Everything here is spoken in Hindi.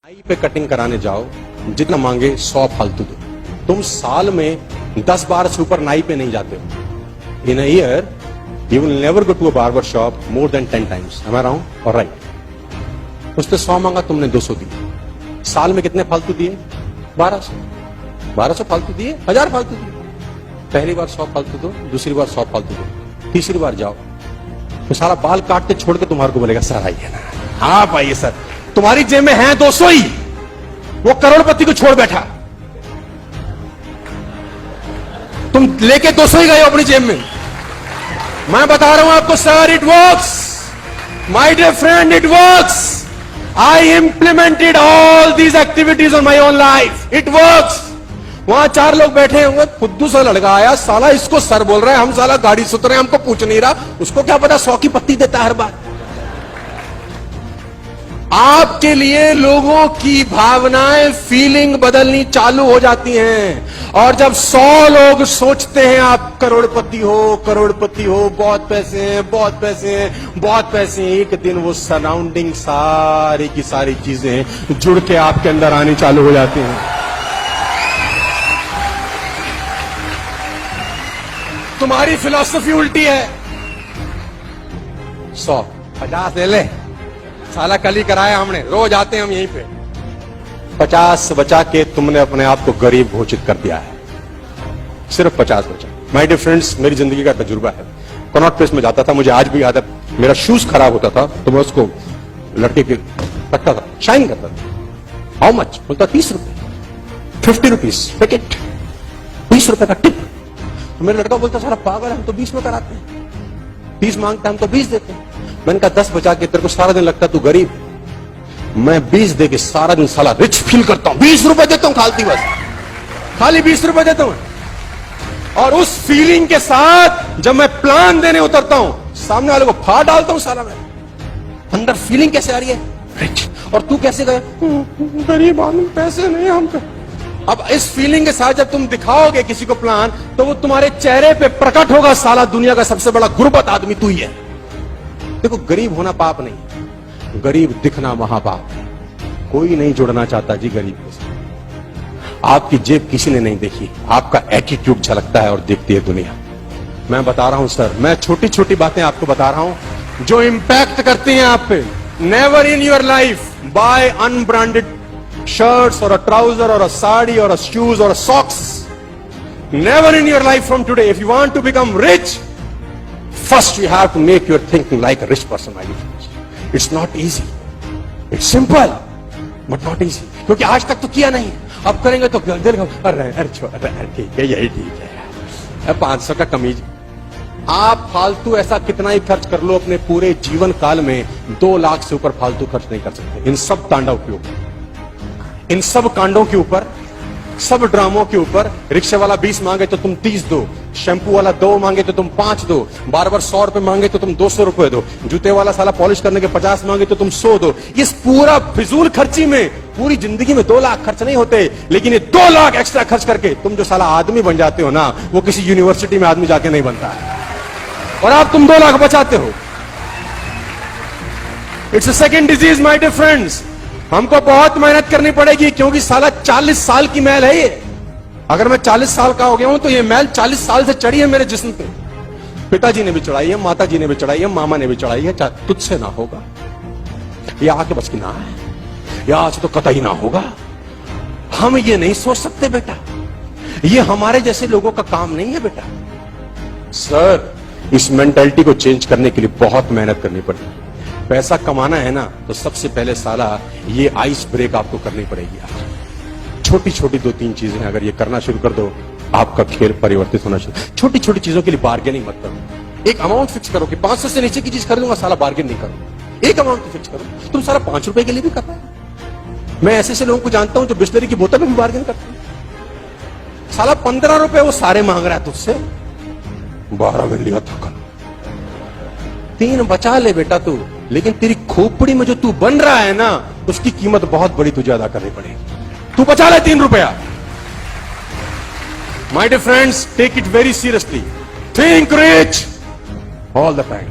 नाई पे कटिंग कराने जाओ, जितना मांगे 100 फालतू दो। तुम साल में 10 बार से ऊपर नाई पे नहीं जाते हो। In a year you will never go to a barber shop more than 10 times. Am I wrong or right? उसने 100 मांगा, तुमने 200 दिए। साल में कितने फालतू दिए? 1200 फालतू दिए, 1000 फालतू दिए। पहली बार 100 फालतू दो, दूसरी बार 100 फालतू दो, तीसरी बार जाओ तो सारा बाल काट के छोड़ के तुम्हारे को बोलेगा सर आइए ना। आप आइए सर, तुम्हारी जेब में है 200 ही, वो करोड़पति को छोड़ बैठा, तुम लेके 200 ही गए अपनी जेब में। मैं बता रहा हूं आपको sir, it works my dear friend, it works. I implemented all these activities on my own life, it works. वहां 4 लोग बैठे होंगे, फुद्दू सा लड़का आया, साला इसको सर बोल रहा है, हम साला गाड़ी सुत रहे हैं, हमको पूछ नहीं रहा, उसको क्या पता 100 की पत्ती देता हर बार। आपके लिए लोगों की भावनाएं, फीलिंग बदलनी चालू हो जाती हैं। और जब 100 लोग सोचते हैं आप करोड़पति हो, करोड़पति हो, बहुत पैसे हैं, बहुत पैसे हैं, बहुत पैसे हैं, एक दिन वो सराउंडिंग सारी की सारी चीजें जुड़ के आपके अंदर आनी चालू हो जाती हैं। तुम्हारी फिलॉसफी उल्टी है। 100 50 ले ले, साला कल ही कराया हमने, रोज आते हैं हम यहीं पे। 50 बचा के तुमने अपने आप को गरीब घोषित कर दिया है। सिर्फ 50 बचा। माय डियर फ्रेंड्स, मेरी जिंदगी का तजुर्बा है। कनॉट प्लेस में जाता था, मुझे आज भी याद है, मेरा शूज खराब होता था तो मैं उसको लड़के के रखता था, शाइन करता था। How much? बोलता 30 रुपए, 50 रुपीज पैकेट, 20 रुपए का टिप। तो मेरा लड़का बोलता सारा पागल, हम तो 20 में कराते हैं, 30 मांगता हम तो 20 देते हैं। मैंने कहा 10 बचा के तेरे को सारा दिन लगता तू गरीब, मैं 20 दे के सारा दिन साला रिच फील करता हूं। 20 रुपए देता हूं खालती, बस खाली 20 रुपए देता हूं। और उस फीलिंग के साथ जब मैं प्लान देने उतरता हूं, सामने वाले को फाड़ डालता हूं साला। मैं अंदर फीलिंग कैसे आ रही है? रिच। और तू कैसे गया? गरीब आदमी, पैसे नहीं हम पे। अब इस फीलिंग के साथ जब तुम दिखाओगे किसी को प्लान, तो वो तुम्हारे चेहरे पे प्रकट होगा, साला दुनिया का सबसे बड़ा गुर्बत आदमी तू ही है। देखो, गरीब होना पाप नहीं, गरीब दिखना महापाप है। कोई नहीं जुड़ना चाहता जी गरीब के साथ। आपकी जेब किसी ने नहीं देखी, आपका एटीट्यूड झलकता है और देखती है दुनिया। मैं बता रहा हूं सर, मैं छोटी छोटी बातें आपको बता रहा हूं जो इंपैक्ट करती हैं आप पे। Never in your life buy unbranded shirts or a trouser or a sari or a shoes or a socks. Never in your life from today. If you want to become rich, first you have to make your thinking like a rich person, my dear friends. It's not easy. It's simple, but not easy. क्योंकि आज तक तो किया नहीं, अब करेंगे तो दिल अरे ठीक है, यही ठीक है। 500 का कमीज। आप फालतू ऐसा कितना ही खर्च कर लो अपने पूरे जीवन काल में, 2 लाख से ऊपर फालतू खर्च नहीं कर सकते। इन सब तांडव के ऊपर, इन सब कांडों के ऊपर, सब ड्रामों के ऊपर। रिक्शे वाला 20 मांगे तो तुम 30 दो, शैम्पू वाला 2 मांगे तो तुम 5 दो, बार 100 रुपए मांगे तो तुम 200 रुपए दो, जूते वाला साला पॉलिश करने के 50 मांगे तो तुम 100 दो। इस पूरा फिजूल खर्ची में पूरी जिंदगी में 2 लाख खर्च नहीं होते, लेकिन ये 2 लाख एक्स्ट्रा खर्च करके तुम जो साला आदमी बन जाते हो ना, वो किसी यूनिवर्सिटी में आदमी जाके नहीं बनता है। और आप तुम 2 लाख बचाते हो। It's a second disease my dear friends. हमको बहुत मेहनत करनी पड़ेगी, क्योंकि साला 40 साल की मैल है ये। अगर मैं 40 साल का हो गया हूं तो ये मैल 40 साल से चढ़ी है मेरे जिस्म पे। पिताजी ने भी चढ़ाई है, माता जी ने भी चढ़ाई है, मामा ने भी चढ़ाई है। तुझसे ना होगा, ये आके बस की ना है, या आज तो कतई ना होगा। हम ये नहीं सोच सकते बेटा, ये हमारे जैसे लोगों का काम नहीं है बेटा। सर, इस मेंटालिटी को चेंज करने के लिए बहुत मेहनत करनी पड़ेगी। पैसा कमाना है ना, तो सबसे पहले साला ये आइस ब्रेक आपको करनी पड़ेगी। छोटी छोटी 2-3 चीजें अगर ये करना शुरू कर दो, आपका खेल परिवर्तित होना शुरू। छोटी छोटी चीजों के लिए बार्गेनिंग मत करो। एक अमाउंट फिक्स करो कि 500 से नीचे की चीज खरीदूंगा, साला बार्गेन नहीं करो। एक अमाउंट फिक्स करो। तुम सारा 5 रुपए के लिए भी करता है। मैं ऐसे लोगों को जानता हूं जो बिस्लरी की बोतल में भी बार्गेन करते हैं। साला 15 रुपए वो सारे मांग रहा है तुझसे, 12 में लिया था कल, 3 बचा ले बेटा तू। लेकिन तेरी खोपड़ी में जो तू बन रहा है ना, उसकी कीमत बहुत बड़ी तुझे अदा करनी पड़ेगी। तू बचा ले 3 रुपया। My dear friends, take it very seriously, think rich all the time.